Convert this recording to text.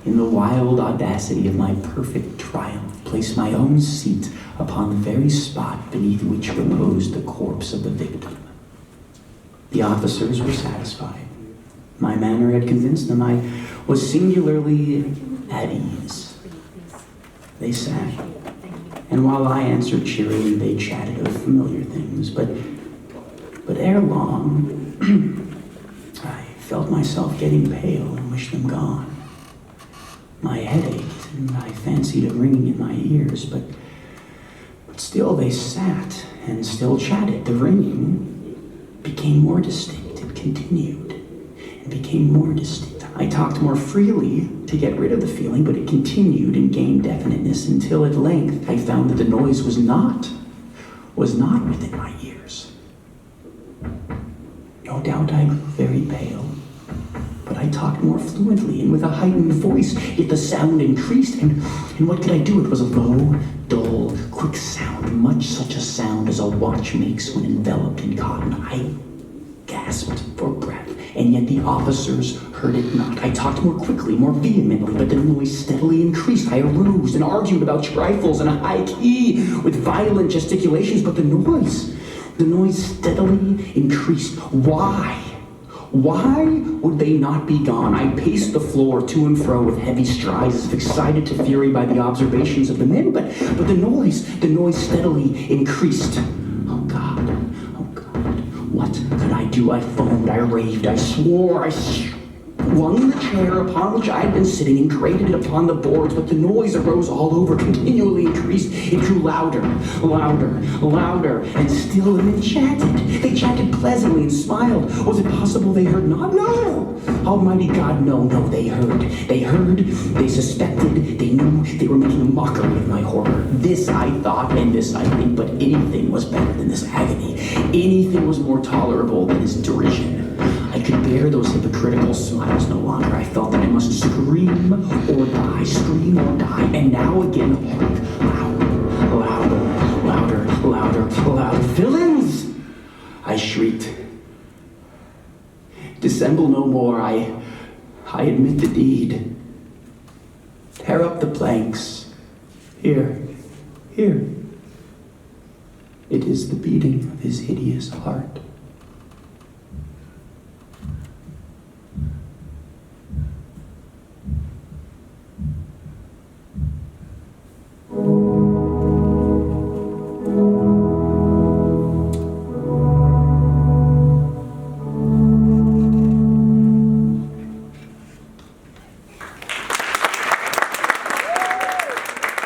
in the wild audacity of my perfect triumph, place my own seat upon the very spot beneath which reposed the corpse of the victim. The officers were satisfied. My manner had convinced them I was singularly at ease. They sat, and while I answered cheerily, they chatted of familiar things, but ere long, I felt myself getting pale and wished them gone. My head ached, and I fancied a ringing in my ears, but still they sat and still chatted. The ringing became more distinct. It continued and became more distinct. I talked more freely to get rid of the feeling, but it continued and gained definiteness until at length I found that the noise was not within my ears. No doubt I grew very pale, but I talked more fluently and with a heightened voice, yet the sound increased, and what could I do? It was a low, dull, quick sound, much such a sound as a watch makes when enveloped in cotton. I gasped for breath, and yet the officers heard it not. I talked more quickly, more vehemently, but the noise steadily increased. I arose and argued about trifles in a high key with violent gesticulations, but the noise steadily increased. Why? Why would they not be gone? I paced the floor to and fro with heavy strides, as if excited to fury by the observations of the men, but the noise steadily increased. Oh God, what could I do? I foamed, I raved, I swore, I swung the chair upon which I had been sitting and grated it upon the boards, but the noise arose all over, continually increased. It grew louder, and still the men chatted. They chatted pleasantly and smiled. Was it possible they heard not? No! Almighty God, no, they heard. They suspected, they knew, they were making a mockery of my horror. This I thought, and this I think, but anything was better than this agony. Anything was more tolerable than this derision. I could bear those hypocritical smiles no longer. I felt that I must scream or die, and now again, louder, villains! I shrieked. Dissemble no more, I admit the deed. Tear up the planks. Here. It is the beating of his hideous heart.